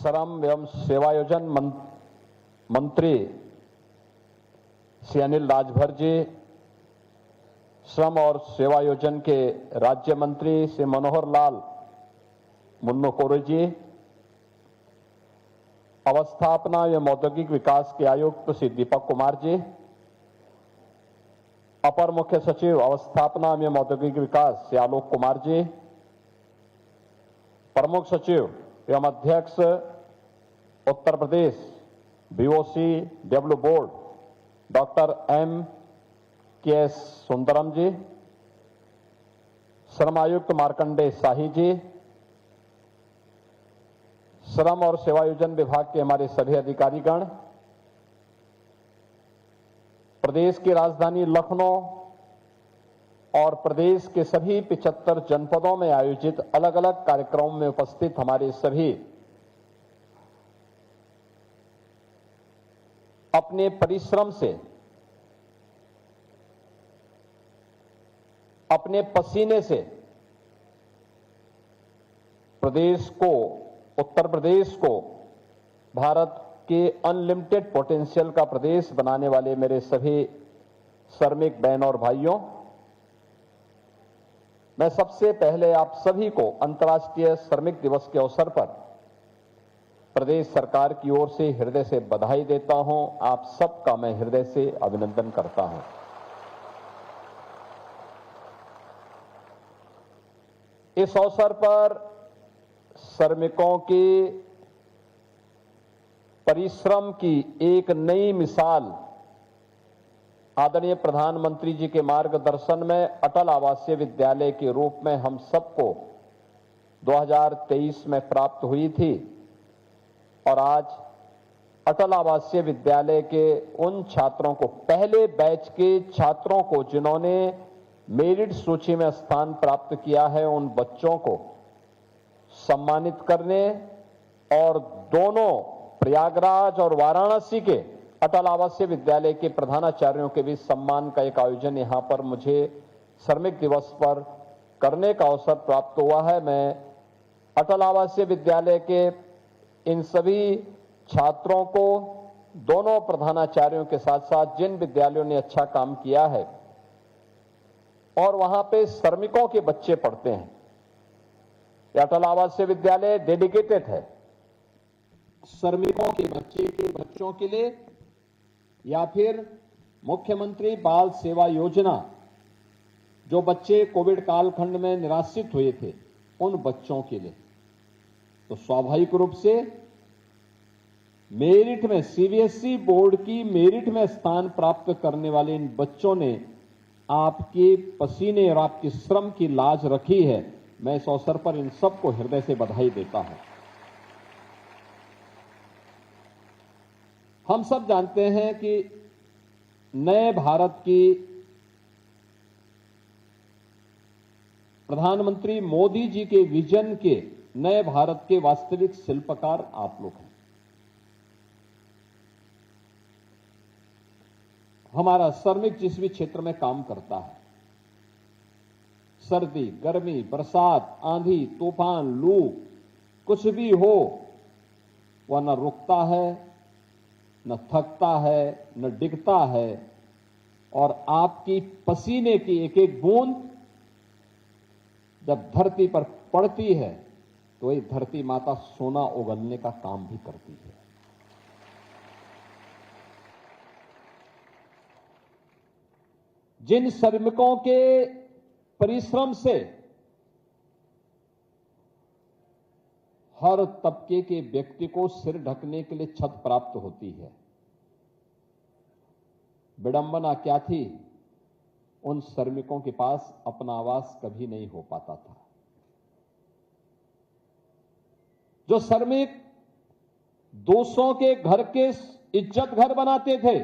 श्रम एवं सेवायोजन मंत्री श्री अनिल राजभर जी, श्रम और सेवायोजन के राज्य मंत्री श्री मनोहर लाल मुन्नो कोरे जी, अवस्थापना एवं औद्योगिक विकास के आयुक्त श्री दीपक कुमार जी, अपर मुख्य सचिव अवस्थापना एवं औद्योगिक विकास श्री आलोक कुमार जी, प्रमुख सचिव एवं अध्यक्ष Uttar Pradesh BOC W board doctor M.K.S. Sundaram ji, श्रम आयुक्त मार्कंडेय शाही जी, श्रम और सेवायोजन विभाग के हमारे सभी अधिकारीगण, प्रदेश की राजधानी लखनऊ और प्रदेश के सभी 75 जनपदों में आयोजित अलग अलग कार्यक्रमों में उपस्थित हमारे सभी अपने परिश्रम से, अपने पसीने से प्रदेश को, उत्तर प्रदेश को भारत के अनलिमिटेड पोटेंशियल का प्रदेश बनाने वाले मेरे सभी श्रमिक बहन और भाइयों, मैं सबसे पहले आप सभी को अंतर्राष्ट्रीय श्रमिक दिवस के अवसर पर प्रदेश सरकार की ओर से हृदय से बधाई देता हूं। आप सबका मैं हृदय से अभिनंदन करता हूं। इस अवसर पर श्रमिकों के परिश्रम की एक नई मिसाल आदरणीय प्रधानमंत्री जी के मार्गदर्शन में अटल आवासीय विद्यालय के रूप में हम सबको 2023 में प्राप्त हुई थी और आज अटल आवासीय विद्यालय के उन छात्रों को, पहले बैच के छात्रों को जिन्होंने मेरिट सूची में स्थान प्राप्त किया है, उन बच्चों को सम्मानित करने और दोनों प्रयागराज और वाराणसी के अटल आवासीय विद्यालय के प्रधानाचार्यों के बीच सम्मान का एक आयोजन यहां पर मुझे श्रमिक दिवस पर करने का अवसर प्राप्त हुआ है। मैं अटल आवासीय विद्यालय के इन सभी छात्रों को, दोनों प्रधानाचार्यों के साथ साथ जिन विद्यालयों ने अच्छा काम किया है और वहां पे श्रमिकों के बच्चे पढ़ते हैं, यह अटल आवासीय विद्यालय डेडिकेटेड है श्रमिकों के बच्चों के लिए, या फिर मुख्यमंत्री बाल सेवा योजना, जो बच्चे कोविड कालखंड में निराश्रित हुए थे, उन बच्चों के लिए। तो स्वाभाविक रूप से मेरिट में, सीबीएसई बोर्ड की मेरिट में स्थान प्राप्त करने वाले इन बच्चों ने आपके पसीने और आपके श्रम की लाज रखी है। मैं इस अवसर पर इन सबको हृदय से बधाई देता हूं। हम सब जानते हैं कि नए भारत की प्रधानमंत्री मोदी जी के विजन के, नए भारत के वास्तविक शिल्पकार आप लोग हैं। हमारा श्रमिक जिस भी क्षेत्र में काम करता है, सर्दी, गर्मी, बरसात, आंधी, तूफान, लू, कुछ भी हो, वह न रुकता है, न थकता है, न डिगता है, और आपकी पसीने की एक एक बूंद जब धरती पर पड़ती है तो ये धरती माता सोना उगलने का काम भी करती है। जिन श्रमिकों के परिश्रम से हर तबके के व्यक्ति को सिर ढकने के लिए छत प्राप्त होती है, विडंबना क्या थी, उन श्रमिकों के पास अपना आवास कभी नहीं हो पाता था। जो श्रमिक दूसरों के घर के इज्जत घर बनाते थे,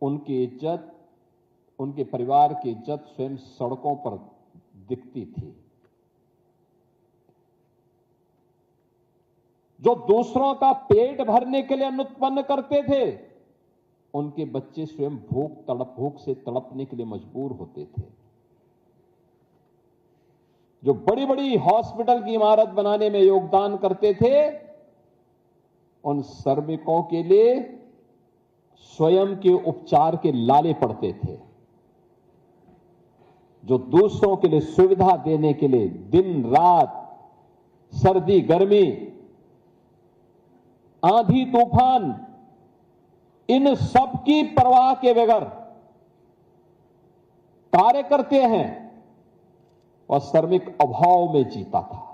उनकी इज्जत, उनके परिवार की इज्जत स्वयं सड़कों पर दिखती थी। जो दूसरों का पेट भरने के लिए अन्न उत्पन्न करते थे, उनके बच्चे स्वयं भूख से तड़पने के लिए मजबूर होते थे। जो बड़ी बड़ी हॉस्पिटल की इमारत बनाने में योगदान करते थे, उन श्रमिकों के लिए स्वयं के उपचार के लाले पड़ते थे, जो दूसरों के लिए सुविधा देने के लिए दिन रात, सर्दी गर्मी, आंधी तूफान, इन सब की परवाह के बगैर कार्य करते हैं और श्रमिक अभाव में जीता था।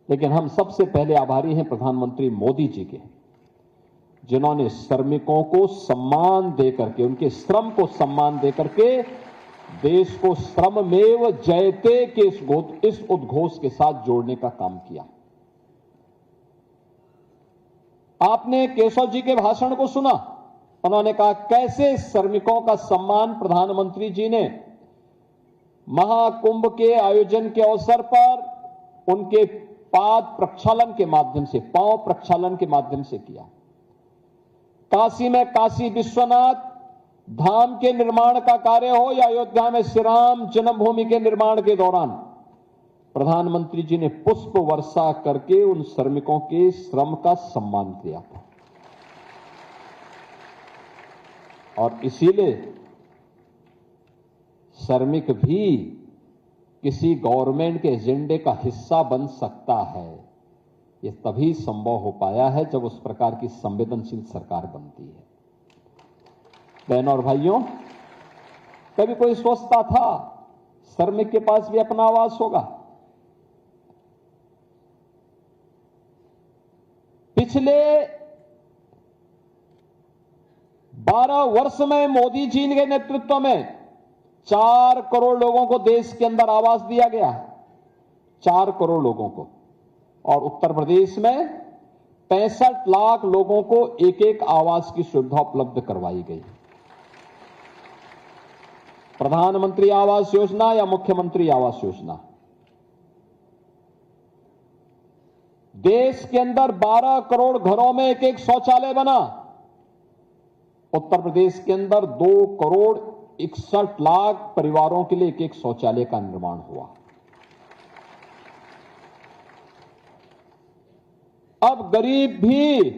लेकिन हम सबसे पहले आभारी हैं प्रधानमंत्री मोदी जी के, जिन्होंने श्रमिकों को सम्मान देकर के, उनके श्रम को सम्मान देकर के देश को श्रममेव जयते के इस उद्घोष के साथ जोड़ने का काम किया। आपने केशव जी के भाषण को सुना, उन्होंने कहा कैसे श्रमिकों का सम्मान प्रधानमंत्री जी ने महाकुंभ के आयोजन के अवसर पर उनके पाद प्रक्षालन के माध्यम से, पांव प्रक्षालन के माध्यम से किया। काशी में काशी विश्वनाथ धाम के निर्माण का कार्य हो या अयोध्या में श्री राम जन्मभूमि के निर्माण के दौरान प्रधानमंत्री जी ने पुष्प वर्षा करके उन श्रमिकों के श्रम का सम्मान किया था। और इसीलिए श्रमिक भी किसी गवर्नमेंट के एजेंडे का हिस्सा बन सकता है। यह तभी संभव हो पाया है जब उस प्रकार की संवेदनशील सरकार बनती है। बहनों और भाइयों, कभी कोई सोचता था श्रमिक के पास भी अपना आवास होगा? पिछले 12 वर्ष में मोदी जी के नेतृत्व में 4 करोड़ लोगों को देश के अंदर आवास दिया गया, 4 करोड़ लोगों को। और उत्तर प्रदेश में 65 लाख लोगों को एक एक आवास की सुविधा उपलब्ध करवाई गई। प्रधानमंत्री आवास योजना या मुख्यमंत्री आवास योजना, देश के अंदर 12 करोड़ घरों में एक एक शौचालय बना। उत्तर प्रदेश के अंदर 2 करोड़ 61 लाख परिवारों के लिए एक एक शौचालय का निर्माण हुआ। अब गरीब भी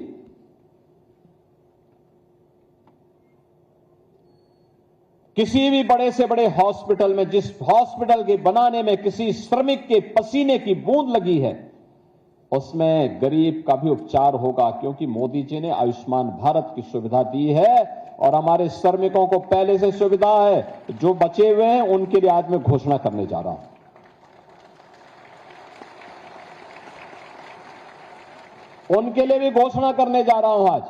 किसी भी बड़े से बड़े हॉस्पिटल में, जिस हॉस्पिटल के बनाने में किसी श्रमिक के पसीने की बूंद लगी है, उसमें गरीब का भी उपचार होगा, क्योंकि मोदी जी ने आयुष्मान भारत की सुविधा दी है। और हमारे श्रमिकों को पहले से सुविधा है, जो बचे हुए हैं उनके लिए आज मैं घोषणा करने जा रहा हूं। उनके लिए भी घोषणा करने जा रहा हूं आज।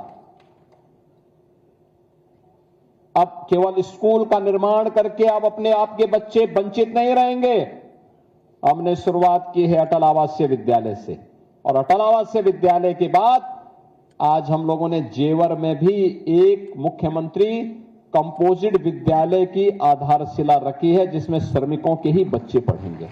अब केवल स्कूल का निर्माण करके अब अपने आप के बच्चे वंचित नहीं रहेंगे। हमने शुरुआत की है अटल आवासीय विद्यालय से, और अटल आवासीय विद्यालय के बाद आज हम लोगों ने जेवर में भी एक मुख्यमंत्री कंपोजिट विद्यालय की आधारशिला रखी है, जिसमें श्रमिकों के ही बच्चे पढ़ेंगे।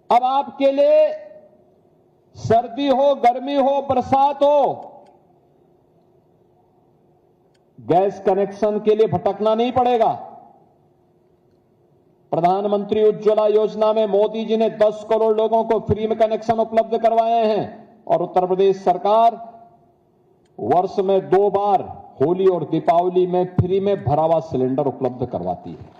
अब आपके लिए सर्दी हो, गर्मी हो, बरसात हो, गैस कनेक्शन के लिए भटकना नहीं पड़ेगा। प्रधानमंत्री उज्ज्वला योजना में मोदी जी ने 10 करोड़ लोगों को फ्री में कनेक्शन उपलब्ध करवाए हैं, और उत्तर प्रदेश सरकार वर्ष में 2 बार होली और दीपावली में फ्री में भरा हुआ सिलेंडर उपलब्ध करवाती है।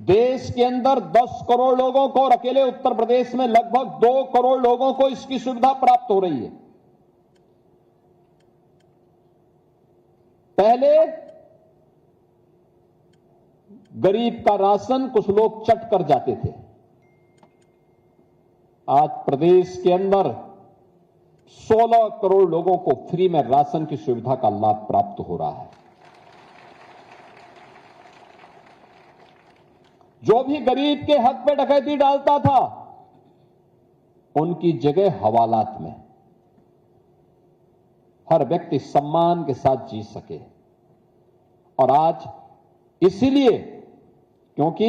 देश के अंदर 10 करोड़ लोगों को, और अकेले उत्तर प्रदेश में लगभग 2 करोड़ लोगों को इसकी सुविधा प्राप्त हो रही है। पहले गरीब का राशन कुछ लोग चट कर जाते थे। आज प्रदेश के अंदर 16 करोड़ लोगों को फ्री में राशन की सुविधा का लाभ प्राप्त हो रहा है। जो भी गरीब के हक पे डकैती डालता था, उनकी जगह हवालात में हर व्यक्ति सम्मान के साथ जी सके। और आज इसीलिए, क्योंकि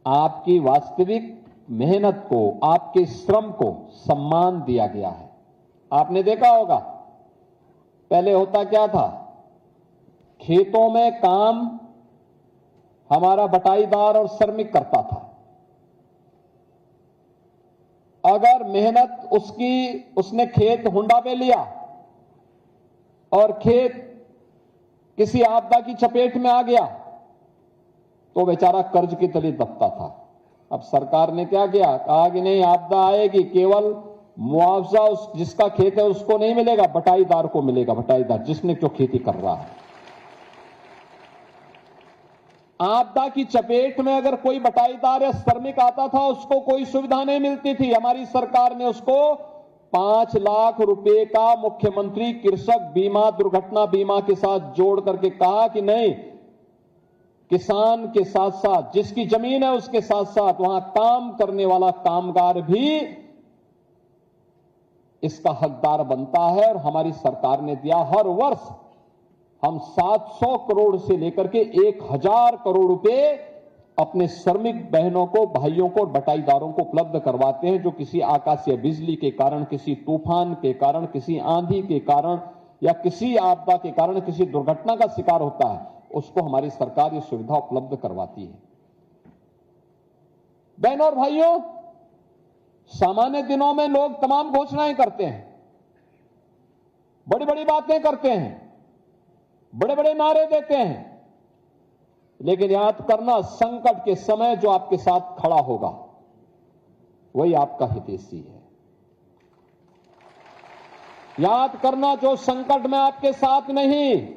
आपकी वास्तविक मेहनत को, आपके श्रम को सम्मान दिया गया है। आपने देखा होगा पहले होता क्या था, खेतों में काम हमारा बटाईदार और श्रमिक करता था। अगर मेहनत उसने खेत हुंडा पे लिया और खेत किसी आपदा की चपेट में आ गया तो बेचारा कर्ज के तले दबता था। अब सरकार ने क्या किया, कहा कि नहीं, आपदा आएगी, केवल मुआवजा जिसका खेत है उसको नहीं मिलेगा, बटाईदार को मिलेगा। बटाईदार जिसने जो खेती कर रहा है, आपदा की चपेट में अगर कोई बटाईदार या श्रमिक आता था उसको कोई सुविधा नहीं मिलती थी। हमारी सरकार ने उसको 5 लाख रुपए का मुख्यमंत्री कृषक बीमा, दुर्घटना बीमा के साथ जोड़ करके कहा कि नहीं, किसान के साथ साथ जिसकी जमीन है उसके साथ साथ वहां काम करने वाला कामगार भी इसका हकदार बनता है। और हमारी सरकार ने दिया। हर वर्ष हम 700 करोड़ से लेकर के 1000 करोड़ रुपए अपने श्रमिक बहनों को, भाइयों को और बटाईदारों को उपलब्ध करवाते हैं, जो किसी आकाशीय बिजली के कारण, किसी तूफान के कारण, किसी आंधी के कारण या किसी आपदा के कारण किसी दुर्घटना का शिकार होता है, उसको हमारी सरकार ये सुविधा उपलब्ध करवाती है। बहनों और भाइयों, सामान्य दिनों में लोग तमाम घोषणाएं करते हैं, बड़ी बड़ी बातें करते हैं, बड़े बड़े नारे देते हैं, लेकिन याद करना, संकट के समय जो आपके साथ खड़ा होगा वही आपका हितैषी है। याद करना, जो संकट में आपके साथ नहीं,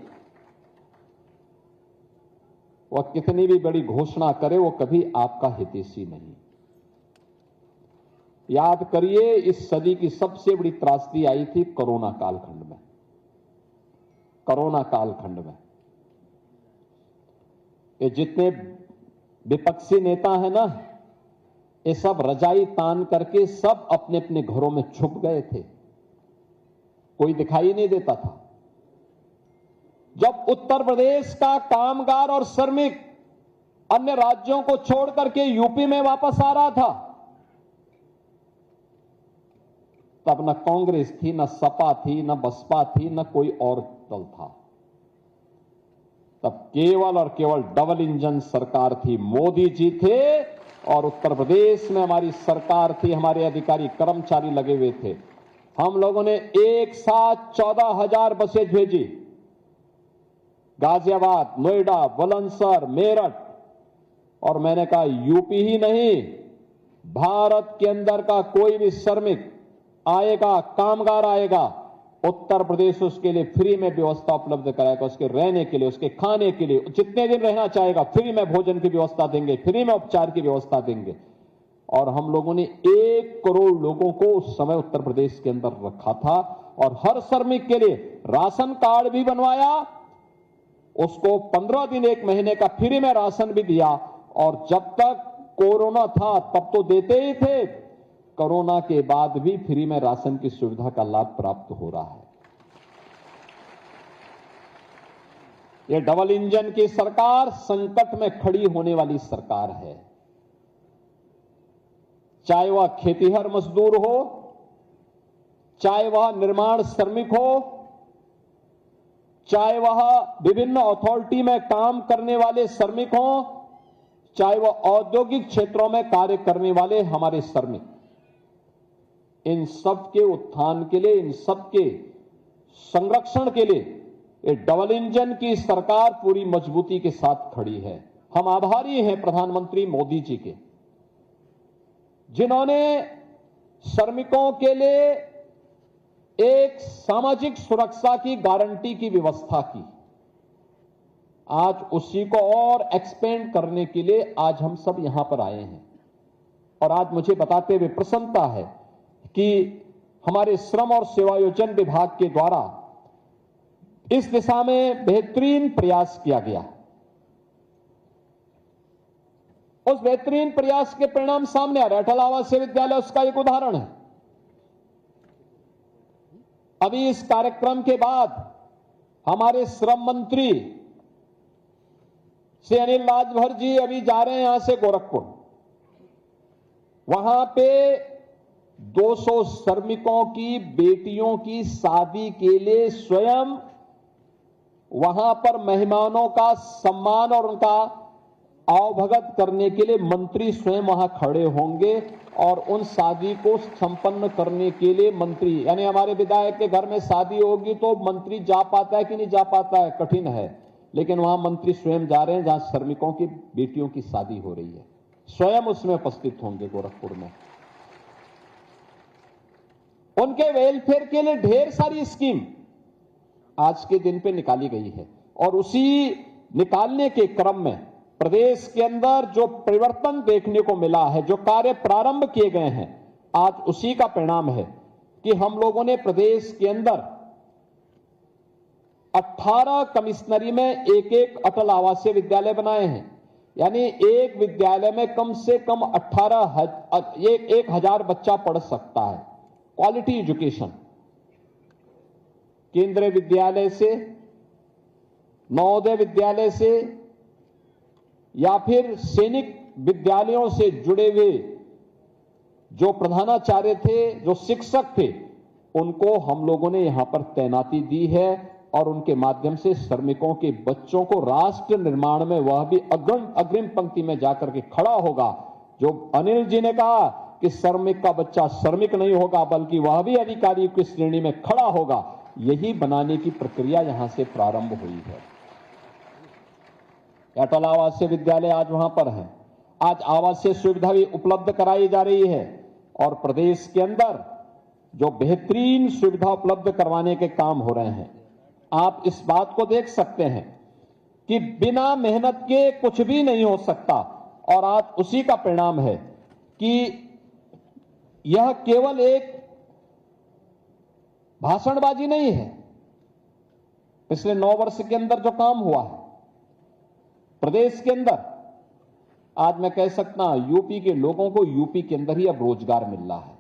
वह कितनी भी बड़ी घोषणा करे वो कभी आपका हितैषी नहीं। याद करिए, इस सदी की सबसे बड़ी त्रासदी आई थी कोरोना कालखंड में। कोरोना कालखंड में ये जितने विपक्षी नेता हैं ना, ये सब रजाई तान करके सब अपने अपने घरों में छुप गए थे, कोई दिखाई नहीं देता था। जब उत्तर प्रदेश का कामगार और श्रमिक अन्य राज्यों को छोड़ करके यूपी में वापस आ रहा था, तब न कांग्रेस थी, न सपा थी, न बसपा थी, न कोई और दल था। तब केवल और केवल डबल इंजन सरकार थी। मोदी जी थे और उत्तर प्रदेश में हमारी सरकार थी, हमारे अधिकारी कर्मचारी लगे हुए थे। हम लोगों ने एक साथ 14,000 बसें भेजी, गाजियाबाद, नोएडा, बुलंदशहर, मेरठ, और मैंने कहा यूपी ही नहीं, भारत के अंदर का कोई भी श्रमिक आएगा, कामगार आएगा, उत्तर प्रदेश उसके लिए फ्री में व्यवस्था उपलब्ध कराएगा, उसके रहने के लिए, उसके खाने के लिए, जितने दिन रहना चाहेगा फ्री में भोजन की व्यवस्था देंगे, फ्री में उपचार की व्यवस्था देंगे। और हम लोगों ने 1 करोड़ लोगों को उस समय उत्तर प्रदेश के अंदर रखा था और हर श्रमिक के लिए राशन कार्ड भी बनवाया, उसको 15 दिन 1 महीने का फ्री में राशन भी दिया। और जब तक कोरोना था तब तो देते ही थे, कोरोना के बाद भी फ्री में राशन की सुविधा का लाभ प्राप्त हो रहा है। यह डबल इंजन की सरकार संकट में खड़ी होने वाली सरकार है। चाहे वह खेतीहर मजदूर हो, चाहे वह निर्माण श्रमिक हो, चाहे वह विभिन्न अथॉरिटी में काम करने वाले श्रमिक हो, चाहे वह औद्योगिक क्षेत्रों में कार्य करने वाले हमारे श्रमिक, इन सब के उत्थान के लिए, इन सब के संरक्षण के लिए ये डबल इंजन की सरकार पूरी मजबूती के साथ खड़ी है। हम आभारी हैं प्रधानमंत्री मोदी जी के, जिन्होंने श्रमिकों के लिए एक सामाजिक सुरक्षा की गारंटी की व्यवस्था की। आज उसी को और एक्सपेंड करने के लिए आज हम सब यहां पर आए हैं। और आज मुझे बताते हुए प्रसन्नता है कि हमारे श्रम और सेवायोजन विभाग के द्वारा इस दिशा में बेहतरीन प्रयास किया गया। उस बेहतरीन प्रयास के परिणाम सामने आ रहे। अटल आवासीय विद्यालय उसका एक उदाहरण है। अभी इस कार्यक्रम के बाद हमारे श्रम मंत्री श्री अनिल राजभर जी अभी जा रहे हैं यहां से गोरखपुर। वहां पे 200 श्रमिकों की बेटियों की शादी के लिए स्वयं वहां पर मेहमानों का सम्मान और उनका आवभगत करने के लिए मंत्री स्वयं वहां खड़े होंगे और उन शादी को संपन्न करने के लिए मंत्री, यानी हमारे विधायक के घर में शादी होगी तो मंत्री जा पाता है कि नहीं जा पाता है, कठिन है, लेकिन वहां मंत्री स्वयं जा रहे हैं जहां श्रमिकों की बेटियों की शादी हो रही है, स्वयं उसमें उपस्थित होंगे गोरखपुर में। उनके वेलफेयर के लिए ढेर सारी स्कीम आज के दिन पे निकाली गई है और उसी निकालने के क्रम में प्रदेश के अंदर जो परिवर्तन देखने को मिला है, जो कार्य प्रारंभ किए गए हैं, आज उसी का परिणाम है कि हम लोगों ने प्रदेश के अंदर 18 कमिश्नरी में एक एक अटल आवासीय विद्यालय बनाए हैं, यानी एक विद्यालय में कम से कम 1,000 बच्चा पढ़ सकता है। क्वालिटी एजुकेशन केंद्रीय विद्यालय से, नवोदय विद्यालय से या फिर सैनिक विद्यालयों से जुड़े हुए जो प्रधानाचार्य थे, जो शिक्षक थे, उनको हम लोगों ने यहां पर तैनाती दी है और उनके माध्यम से श्रमिकों के बच्चों को राष्ट्र निर्माण में वह भी अग्रिम पंक्ति में जाकर के खड़ा होगा। जो अनिल जी ने कहा कि श्रमिक का बच्चा श्रमिक नहीं होगा बल्कि वह भी अधिकारी की श्रेणी में खड़ा होगा, यही बनाने की प्रक्रिया यहां से प्रारंभ हुई है। अटल आवासीय विद्यालय आज वहां पर है, आज आवासीय सुविधा भी उपलब्ध कराई जा रही है और प्रदेश के अंदर जो बेहतरीन सुविधा उपलब्ध करवाने के काम हो रहे हैं। आप इस बात को देख सकते हैं कि बिना मेहनत के कुछ भी नहीं हो सकता और आज उसी का परिणाम है कि यह केवल एक भाषणबाजी नहीं है। पिछले 9 वर्ष के अंदर जो काम हुआ है प्रदेश के अंदर, आज मैं कह सकता हूं यूपी के लोगों को यूपी के अंदर ही अब रोजगार मिल रहा है।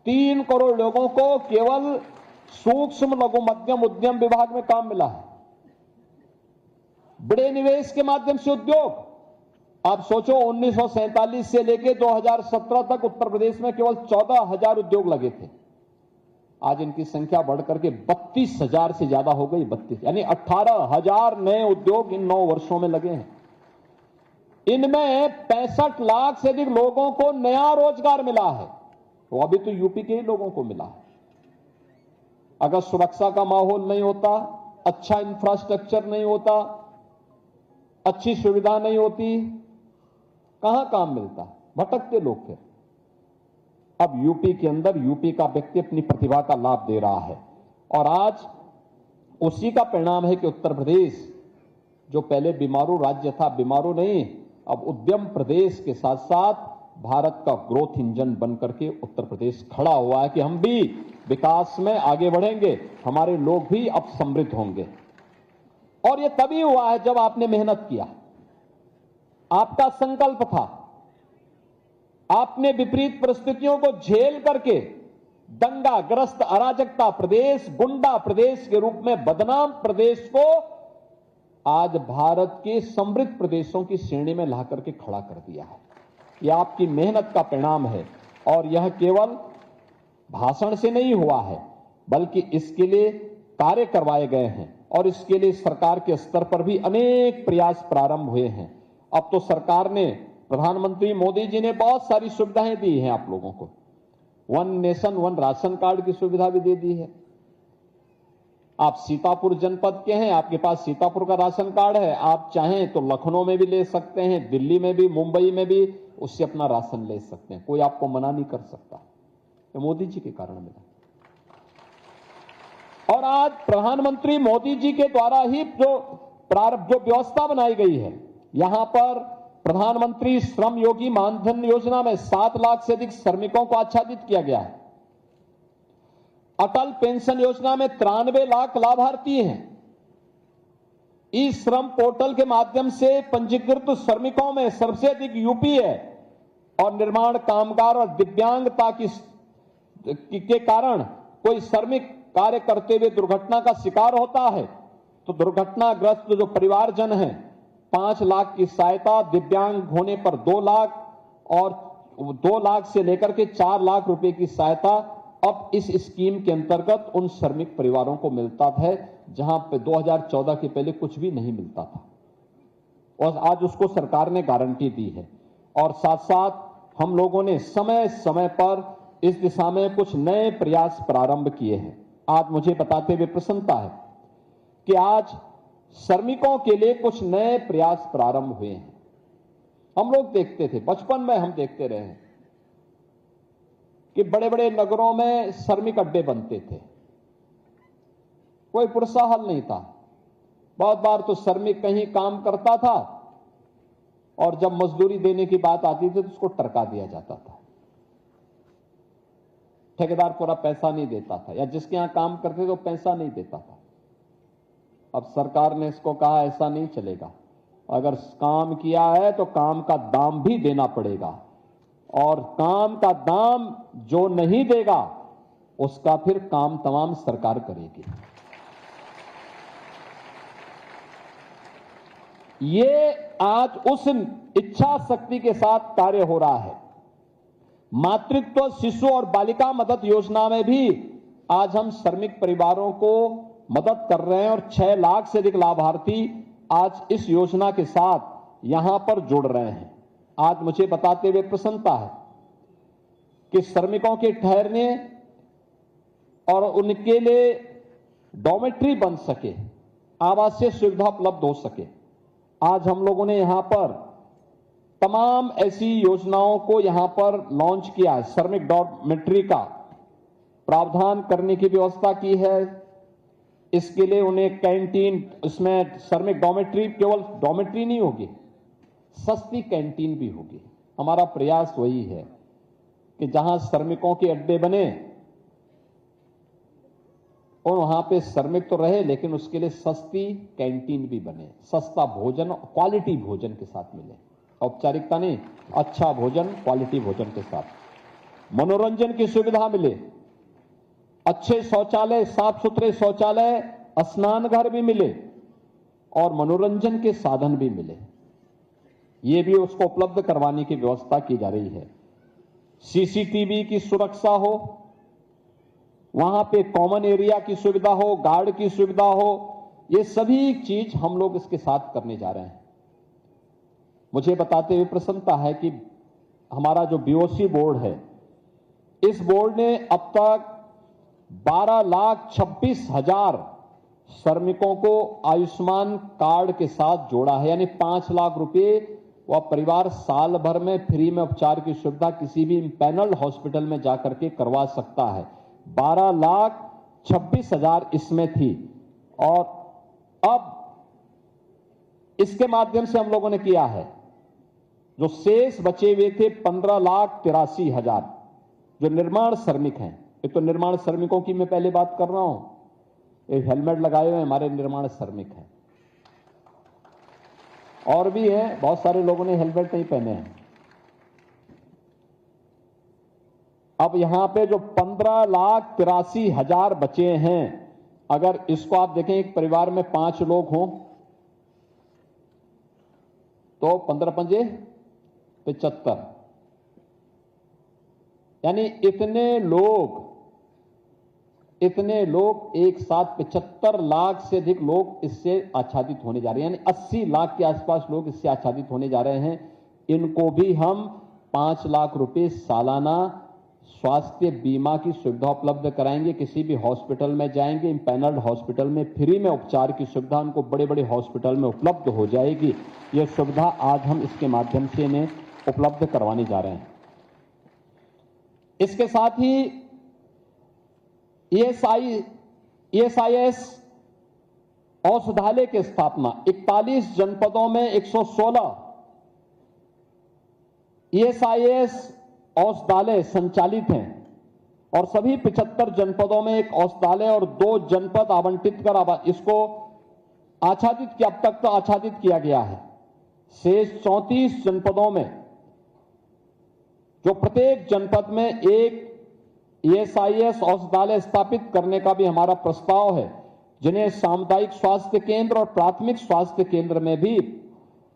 3 करोड़ लोगों को केवल सूक्ष्म लघु मध्यम उद्यम विभाग में काम मिला है। बड़े निवेश के माध्यम से उद्योग, आप सोचो 1947 से लेकर 2017 तक उत्तर प्रदेश में केवल 14,000 उद्योग लगे थे, आज इनकी संख्या बढ़कर के 32,000 से ज्यादा हो गई। 32 यानी 18,000 नए उद्योग इन 9 वर्षों में लगे हैं। इनमें 65 लाख से अधिक लोगों को नया रोजगार मिला है, वो अभी तो यूपी के ही लोगों को मिला है। अगर सुरक्षा का माहौल नहीं होता, अच्छा इंफ्रास्ट्रक्चर नहीं होता, अच्छी सुविधा नहीं होती, कहां काम मिलता, भटकते लोग फिर। अब यूपी के अंदर यूपी का व्यक्ति अपनी प्रतिभा का लाभ दे रहा है और आज उसी का परिणाम है कि उत्तर प्रदेश जो पहले बीमारू राज्य था, बीमारू नहीं, अब उद्यम प्रदेश के साथ साथ भारत का ग्रोथ इंजन बनकर के उत्तर प्रदेश खड़ा हुआ है कि हम भी विकास में आगे बढ़ेंगे, हमारे लोग भी अब समृद्ध होंगे। और यह तभी हुआ है जब आपने मेहनत किया, आपका संकल्प था, आपने विपरीत परिस्थितियों को झेल करके दंगाग्रस्त अराजकता प्रदेश, गुंडा प्रदेश के रूप में बदनाम प्रदेश को आज भारत के समृद्ध प्रदेशों की श्रेणी में ला करके खड़ा कर दिया है। यह आपकी मेहनत का परिणाम है और यह केवल भाषण से नहीं हुआ है बल्कि इसके लिए कार्य करवाए गए हैं और इसके लिए सरकार के स्तर पर भी अनेक प्रयास प्रारंभ हुए हैं। अब तो सरकार ने, प्रधानमंत्री मोदी जी ने बहुत सारी सुविधाएं दी हैं आप लोगों को। 1 नेशन 1 राशन कार्ड की सुविधा भी दे दी है। आप सीतापुर जनपद के हैं, आपके पास सीतापुर का राशन कार्ड है, आप चाहें तो लखनऊ में भी ले सकते हैं, दिल्ली में भी, मुंबई में भी उससे अपना राशन ले सकते हैं, कोई आपको मना नहीं कर सकता। ये मोदी जी के कारण मिला। और आज प्रधानमंत्री मोदी जी के द्वारा ही जो व्यवस्था बनाई गई है, यहां पर प्रधानमंत्री श्रम योगी मानधन योजना में 7 लाख से अधिक श्रमिकों को आच्छादित किया गया है। अटल पेंशन योजना में 93 लाख लाभार्थी हैं। ई श्रम पोर्टल के माध्यम से पंजीकृत श्रमिकों में सबसे अधिक यूपी है और निर्माण कामगार और दिव्यांगता के कारण कोई श्रमिक कार्य करते हुए दुर्घटना का शिकार होता है तो दुर्घटनाग्रस्त जो परिवारजन हैं 5 लाख की सहायता, दिव्यांग होने पर 2 लाख और 2 लाख से लेकर के 4 लाख रुपए की सहायता अब इस स्कीम के अंतर्गत उन श्रमिक परिवारों को मिलता है जहां पे 2014 के पहले कुछ भी नहीं मिलता था, और आज उसको सरकार ने गारंटी दी है। और साथ साथ हम लोगों ने समय समय पर इस दिशा में कुछ नए प्रयास प्रारंभ किए हैं। आज मुझे बताते हुए प्रसन्नता है कि आज श्रमिकों के लिए कुछ नए प्रयास प्रारंभ हुए हैं। हम लोग देखते थे, बचपन में हम देखते रहे हैं कि बड़े बड़े नगरों में श्रमिक अड्डे बनते थे, कोई प्रोत्साहन नहीं था। बहुत बार तो श्रमिक कहीं काम करता था और जब मजदूरी देने की बात आती थी तो उसको टरका दिया जाता था, ठेकेदार पूरा पैसा नहीं देता था, या जिसके यहां काम करते थे वो पैसा नहीं देता था। अब सरकार ने इसको कहा ऐसा नहीं चलेगा, अगर काम किया है तो काम का दाम भी देना पड़ेगा, और काम का दाम जो नहीं देगा उसका फिर काम तमाम सरकार करेगी। ये आज उस इच्छा शक्ति के साथ कार्य हो रहा है। मातृत्व, शिशु और बालिका मदद योजना में भी आज हम श्रमिक परिवारों को मदद कर रहे हैं, और 6 लाख से अधिक लाभार्थी आज इस योजना के साथ यहां पर जुड़ रहे हैं। आज मुझे बताते हुए प्रसन्नता है कि श्रमिकों के ठहरने और उनके लिए डॉर्मेट्री बन सके, आवासीय सुविधा उपलब्ध हो सके। आज हम लोगों ने यहां पर तमाम ऐसी योजनाओं को यहां पर लॉन्च किया है। श्रमिक डॉर्मेट्री का प्रावधान करने की व्यवस्था की है। इसके लिए उन्हें कैंटीन, इसमें श्रमिक डॉर्मेट्री केवल डॉर्मेट्री नहीं होगी, सस्ती कैंटीन भी होगी। हमारा प्रयास वही है कि जहां श्रमिकों के अड्डे बने और वहां पे श्रमिक तो रहे, लेकिन उसके लिए सस्ती कैंटीन भी बने, सस्ता भोजन, क्वालिटी भोजन के साथ मिले, औपचारिकता नहीं, अच्छा भोजन क्वालिटी भोजन के साथ, मनोरंजन की सुविधा मिले, अच्छे शौचालय, साफ सुथरे शौचालय, स्नान घर भी मिले, और मनोरंजन के साधन भी मिले। ये भी उसको उपलब्ध करवाने की व्यवस्था की जा रही है। सीसीटीवी की सुरक्षा हो, वहां पे कॉमन एरिया की सुविधा हो, गार्ड की सुविधा हो, ये सभी चीज हम लोग इसके साथ करने जा रहे हैं। मुझे बताते हुए प्रसन्नता है कि हमारा जो बीओसी बोर्ड है, इस बोर्ड ने अब तक 12,26,000 श्रमिकों को आयुष्मान कार्ड के साथ जोड़ा है, यानी 5 लाख रुपए वह परिवार साल भर में फ्री में उपचार की सुविधा किसी भी पैनल हॉस्पिटल में जाकर के करवा सकता है। 12,26,000 इसमें थी, और अब इसके माध्यम से हम लोगों ने किया है, जो शेष बचे हुए थे 15,83,000 जो निर्माण श्रमिक हैं। एक तो निर्माण श्रमिकों की मैं पहले बात कर रहा हूं, एक हेलमेट लगाए हुए हमारे निर्माण श्रमिक हैं, और भी हैं, बहुत सारे लोगों ने हेलमेट नहीं पहने हैं। अब यहां पे जो 15,83,000 बचे हैं, अगर इसको आप देखें, एक परिवार में 5 लोग हों तो 15 पंजे 75, यानी इतने लोग एक साथ 75 लाख से अधिक लोग इससे आच्छादित होने जा रहे हैं, यानी 80 लाख के आसपास लोग इससे आच्छादित होने जा रहे हैं। इनको भी हम 5 लाख रुपए सालाना स्वास्थ्य बीमा की सुविधा उपलब्ध कराएंगे। किसी भी हॉस्पिटल में जाएंगे, पैनल्ड हॉस्पिटल में फ्री में उपचार की सुविधा उनको बड़े बड़े हॉस्पिटल में उपलब्ध हो जाएगी। यह सुविधा आज हम इसके माध्यम से इन्हें उपलब्ध करवाने जा रहे हैं। इसके साथ ही ESIS औषधालय की स्थापना, 41 जनपदों में 116 ESIS औषधालय संचालित हैं, और सभी 75 जनपदों में एक औषधालय और 2 जनपद आवंटित कर इसको आच्छादित किया, अब तक तो आच्छादित किया गया है। शेष 34 जनपदों में, जो प्रत्येक जनपद में एक ESIS औषधालय स्थापित करने का भी हमारा प्रस्ताव है, जिन्हें सामुदायिक स्वास्थ्य केंद्र और प्राथमिक स्वास्थ्य केंद्र में भी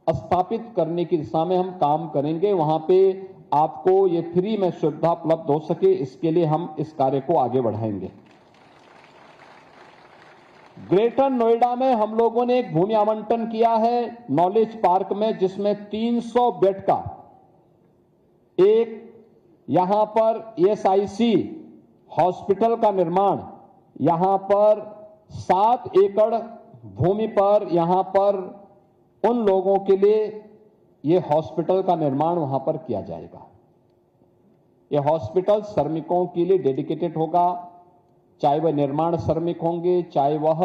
स्थापित करने की दिशा में हम काम करेंगे। वहां पे आपको ये फ्री में सुविधा उपलब्ध हो सके, इसके लिए हम इस कार्य को आगे बढ़ाएंगे। ग्रेटर नोएडा में हम लोगों ने एक भूमि आवंटन किया है नॉलेज पार्क में, जिसमें 300 बेड का एक यहां पर ईएसआईसी हॉस्पिटल का निर्माण, यहां पर 7 एकड़ भूमि पर यहां पर उन लोगों के लिए यह हॉस्पिटल का निर्माण वहां पर किया जाएगा। यह हॉस्पिटल श्रमिकों के लिए डेडिकेटेड होगा, चाहे वह निर्माण श्रमिक होंगे, चाहे वह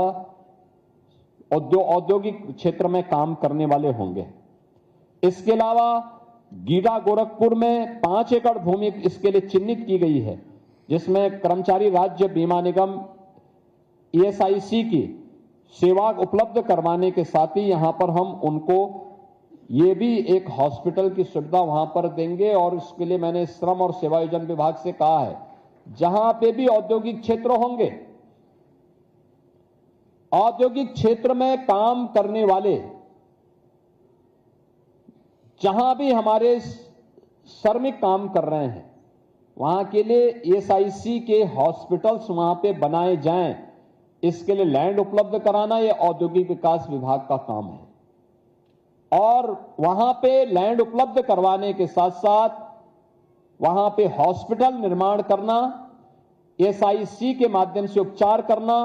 औद्योगिक क्षेत्र में काम करने वाले होंगे। इसके अलावा गीडा गोरखपुर में 5 एकड़ भूमि इसके लिए चिन्हित की गई है, जिसमें कर्मचारी राज्य बीमा निगम ईएसआईसी की सेवा उपलब्ध करवाने के साथ ही यहां पर हम उनको ये भी एक हॉस्पिटल की सुविधा वहां पर देंगे। और इसके लिए मैंने श्रम और सेवायोजन विभाग से कहा है, जहां पे भी औद्योगिक क्षेत्र होंगे, औद्योगिक क्षेत्र में काम करने वाले, जहां भी हमारे श्रमिक काम कर रहे हैं, वहां के लिए ईएसआईसी के हॉस्पिटल्स वहां पे बनाए जाएं। इसके लिए लैंड उपलब्ध कराना यह औद्योगिक विकास विभाग का काम है। और वहां पे लैंड उपलब्ध करवाने के साथ साथ वहां पे हॉस्पिटल निर्माण करना, ईएसआईसी के माध्यम से उपचार करना,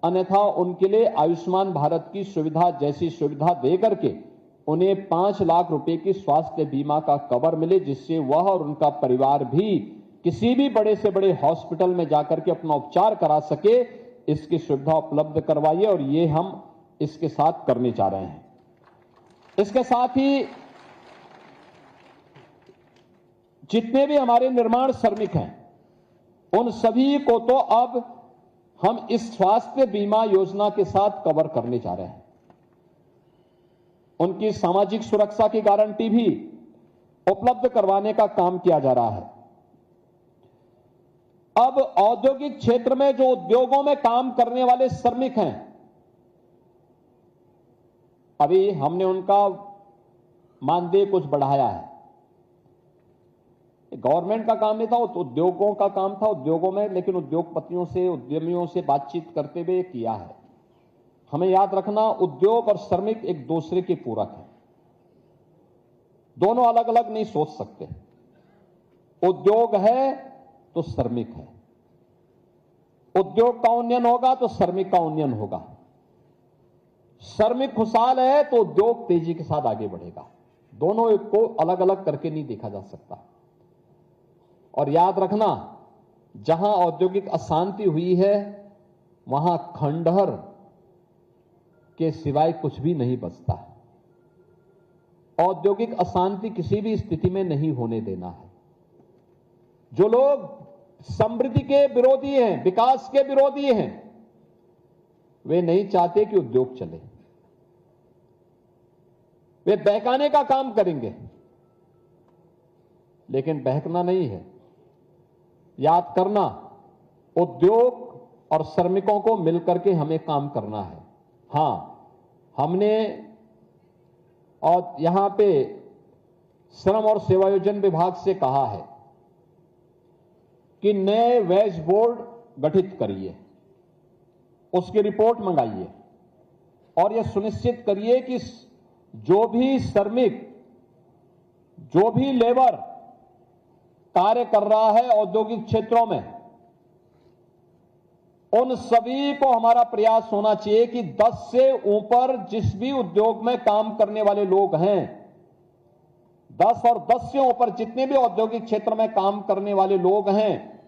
अन्यथा उनके लिए आयुष्मान भारत की सुविधा जैसी सुविधा देकर के उन्हें 5 लाख रुपए की स्वास्थ्य बीमा का कवर मिले, जिससे वह और उनका परिवार भी किसी भी बड़े से बड़े हॉस्पिटल में जाकर के अपना उपचार करा सके, इसकी सुविधा उपलब्ध करवाइए। और ये हम इसके साथ करने जा रहे हैं। इसके साथ ही जितने भी हमारे निर्माण श्रमिक हैं, उन सभी को तो अब हम इस स्वास्थ्य बीमा योजना के साथ कवर करने जा रहे हैं। उनकी सामाजिक सुरक्षा की गारंटी भी उपलब्ध करवाने का काम किया जा रहा है। अब औद्योगिक क्षेत्र में जो उद्योगों में काम करने वाले श्रमिक हैं, अभी हमने उनका मानदेय कुछ बढ़ाया है। गवर्नमेंट का काम नहीं था, तो उद्योगों का काम था उद्योगों में, लेकिन उद्योगपतियों से, उद्यमियों से बातचीत करते हुए किया है। हमें याद रखना, उद्योग और श्रमिक एक दूसरे के पूरक हैं, दोनों अलग अलग नहीं सोच सकते। उद्योग है तो श्रमिक है, उद्योग का उन्नयन होगा तो श्रमिक का उन्नयन होगा। श्रमिक खुशहाल है तो उद्योग तेजी के साथ आगे बढ़ेगा। दोनों एक को अलग अलग करके नहीं देखा जा सकता। और याद रखना, जहां औद्योगिक अशांति हुई है, वहां खंडहर के सिवाय कुछ भी नहीं बचता। औद्योगिक अशांति किसी भी स्थिति में नहीं होने देना है। जो लोग समृद्धि के विरोधी हैं, विकास के विरोधी हैं, वे नहीं चाहते कि उद्योग चले। वे बहकाने का काम करेंगे, लेकिन बहकना नहीं है। याद करना, उद्योग और श्रमिकों को मिलकर के हमें काम करना है। हां, हमने और यहां पे श्रम और सेवायोजन विभाग से कहा है कि नए वेज बोर्ड गठित करिए, उसकी रिपोर्ट मंगाइए और यह सुनिश्चित करिए कि जो भी श्रमिक, जो भी लेबर कार्य कर रहा है औद्योगिक क्षेत्रों में, उन सभी को हमारा प्रयास होना चाहिए कि 10 से ऊपर जिस भी उद्योग में काम करने वाले लोग हैं, 10 और 10 से ऊपर जितने भी औद्योगिक क्षेत्र में काम करने वाले लोग हैं,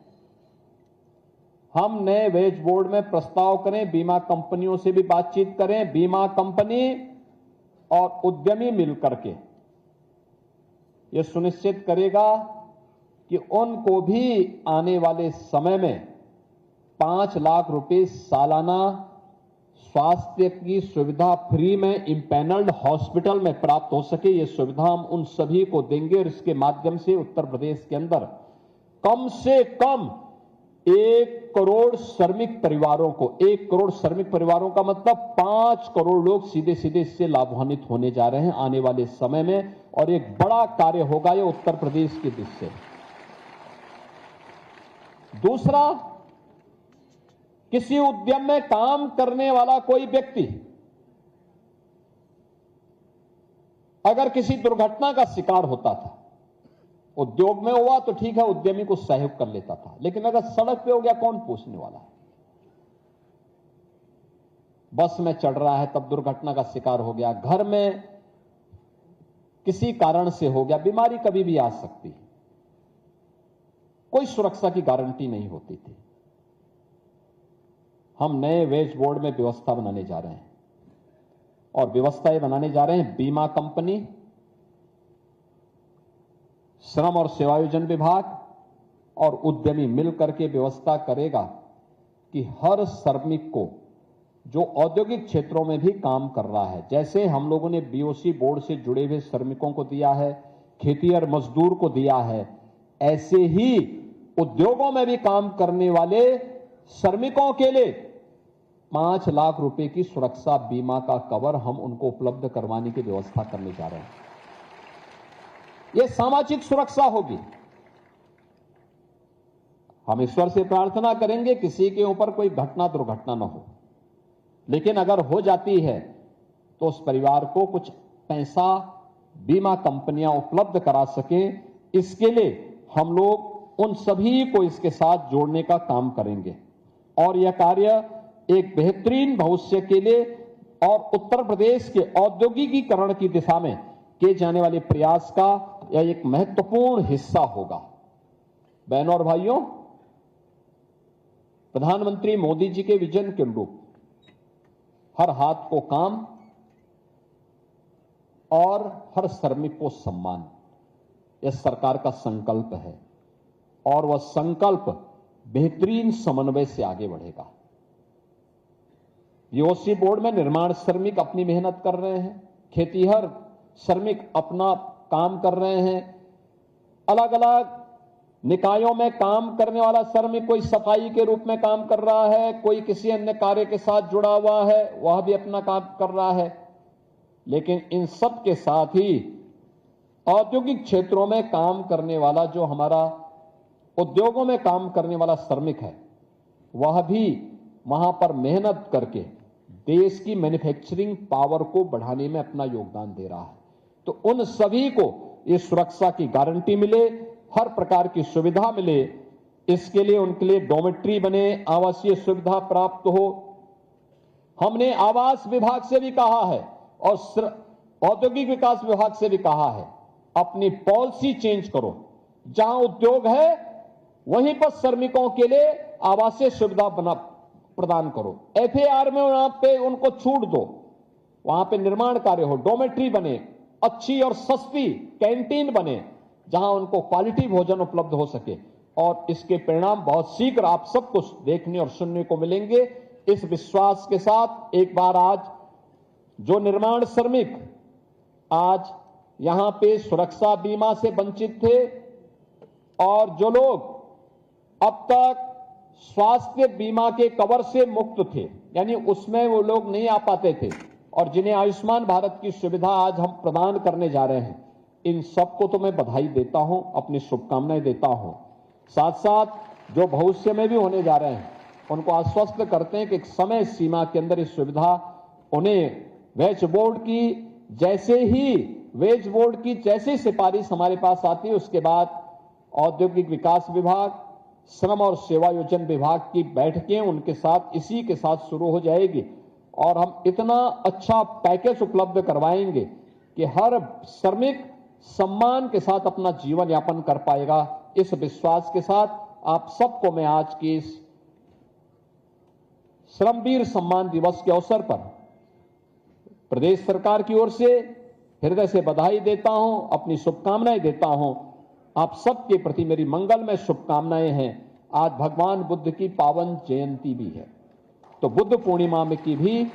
हम नए वेज बोर्ड में प्रस्ताव करें, बीमा कंपनियों से भी बातचीत करें। बीमा कंपनी और उद्यमी मिलकर के यह सुनिश्चित करेगा कि उनको भी आने वाले समय में 5 लाख रुपए सालाना स्वास्थ्य की सुविधा फ्री में इंपैनल्ड हॉस्पिटल में प्राप्त हो सके। यह सुविधा हम उन सभी को देंगे और इसके माध्यम से उत्तर प्रदेश के अंदर कम से कम 1 करोड़ श्रमिक परिवारों को, 1 करोड़ श्रमिक परिवारों का मतलब 5 करोड़ लोग सीधे सीधे इससे लाभान्वित होने जा रहे हैं आने वाले समय में। और एक बड़ा कार्य होगा यह उत्तर प्रदेश की दृष्टि से। दूसरा, किसी उद्यम में काम करने वाला कोई व्यक्ति अगर किसी दुर्घटना का शिकार होता था, उद्योग में हुआ तो ठीक है, उद्यमी को सहयोग कर लेता था, लेकिन अगर सड़क पे हो गया कौन पूछने वाला है। बस में चढ़ रहा है तब दुर्घटना का शिकार हो गया, घर में किसी कारण से हो गया, बीमारी कभी भी आ सकती है, कोई सुरक्षा की गारंटी नहीं होती थी। हम नए वेज बोर्ड में व्यवस्था बनाने जा रहे हैं और व्यवस्था ये बनाने जा रहे हैं, बीमा कंपनी, श्रम और सेवायोजन विभाग और उद्यमी मिलकर के व्यवस्था करेगा कि हर श्रमिक को जो औद्योगिक क्षेत्रों में भी काम कर रहा है, जैसे हम लोगों ने बीओसी बोर्ड से जुड़े हुए श्रमिकों को दिया है, खेतीहर मजदूर को दिया है, ऐसे ही उद्योगों में भी काम करने वाले श्रमिकों के लिए 5 लाख रुपए की सुरक्षा बीमा का कवर हम उनको उपलब्ध करवाने की व्यवस्था करने जा रहे हैं। यह सामाजिक सुरक्षा होगी। हम ईश्वर से प्रार्थना करेंगे किसी के ऊपर कोई घटना दुर्घटना न हो, लेकिन अगर हो जाती है तो उस परिवार को कुछ पैसा बीमा कंपनियां उपलब्ध करा सकें। इसके लिए हम लोग उन सभी को इसके साथ जोड़ने का काम करेंगे और यह कार्य एक बेहतरीन भविष्य के लिए और उत्तर प्रदेश के औद्योगिकीकरण की दिशा में किए जाने वाले प्रयास का यह एक महत्वपूर्ण हिस्सा होगा। बहनों और भाइयों, प्रधानमंत्री मोदी जी के विजन के अनुरूप हर हाथ को काम और हर श्रमिक को सम्मान, यह सरकार का संकल्प है और वह संकल्प बेहतरीन समन्वय से आगे बढ़ेगा। बीओसी बोर्ड में निर्माण श्रमिक अपनी मेहनत कर रहे हैं, खेतीहर श्रमिक अपना काम कर रहे हैं, अलग अलग निकायों में काम करने वाला श्रमिक कोई सफाई के रूप में काम कर रहा है, कोई किसी अन्य कार्य के साथ जुड़ा हुआ है, वह भी अपना काम कर रहा है। लेकिन इन सब के साथ ही औद्योगिक क्षेत्रों में काम करने वाला, जो हमारा उद्योगों में काम करने वाला श्रमिक है, वह भी वहां पर मेहनत करके देश की मैन्युफैक्चरिंग पावर को बढ़ाने में अपना योगदान दे रहा है। तो उन सभी को ये सुरक्षा की गारंटी मिले, हर प्रकार की सुविधा मिले, इसके लिए उनके लिए डॉर्मेट्री बने, आवासीय सुविधा प्राप्त हो। हमने आवास विभाग से भी कहा है और औद्योगिक विकास विभाग से भी कहा है, अपनी पॉलिसी चेंज करो, जहां उद्योग है वहीं पर श्रमिकों के लिए आवासीय सुविधा प्रदान करो। एफएआर में वहां पे उनको छूट दो, वहां पे निर्माण कार्य हो, डॉर्मेट्री बने, अच्छी और सस्ती कैंटीन बने, जहां उनको क्वालिटी भोजन उपलब्ध हो सके। और इसके परिणाम बहुत शीघ्र आप सबको देखने और सुनने को मिलेंगे। इस विश्वास के साथ एक बार आज जो निर्माण श्रमिक आज यहां पे सुरक्षा बीमा से वंचित थे और जो लोग अब तक स्वास्थ्य बीमा के कवर से मुक्त थे, यानी उसमें वो लोग नहीं आ पाते थे, और जिन्हें आयुष्मान भारत की सुविधा आज हम प्रदान करने जा रहे हैं, इन सबको तो मैं बधाई देता हूं, अपनी शुभकामनाएं देता हूं। साथ साथ जो भविष्य में भी होने जा रहे हैं उनको आश्वस्त करते हैं कि एक समय सीमा के अंदर इस सुविधा उन्हें वेज बोर्ड की जैसे सिफारिश हमारे पास आती है, उसके बाद औद्योगिक विकास विभाग, श्रम और सेवायोजन विभाग की बैठकें उनके साथ इसी के साथ शुरू हो जाएगी और हम इतना अच्छा पैकेज उपलब्ध करवाएंगे कि हर श्रमिक सम्मान के साथ अपना जीवन यापन कर पाएगा। इस विश्वास के साथ आप सबको मैं आज की इस श्रमवीर सम्मान दिवस के अवसर पर प्रदेश सरकार की ओर से हृदय से बधाई देता हूं, अपनी शुभकामनाएं देता हूं। आप सबके प्रति मेरी मंगलमय शुभकामनाएं हैं। आज भगवान बुद्ध की पावन जयंती भी है, तो बुद्ध पूर्णिमा में की भी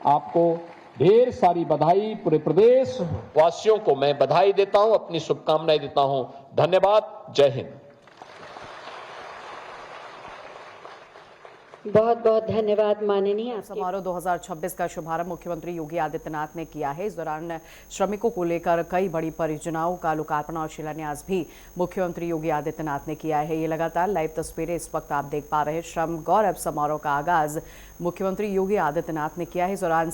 आपको ढेर सारी बधाई। पूरे प्रदेश वासियों को मैं बधाई देता हूं, अपनी शुभकामनाएं देता हूं। धन्यवाद। जय हिंद। बहुत बहुत धन्यवाद माननीय आपके। समारोह 2026 का शुभारंभ मुख्यमंत्री योगी आदित्यनाथ ने किया है। इस दौरान श्रमिकों को लेकर कई बड़ी परियोजनाओं का लोकार्पण और शिलान्यास भी मुख्यमंत्री योगी आदित्यनाथ ने किया है। ये लगातार लाइव तस्वीरें इस वक्त आप देख पा रहे हैं। श्रम गौरव समारोह का आगाज मुख्यमंत्री योगी आदित्यनाथ ने किया है। इस दौरान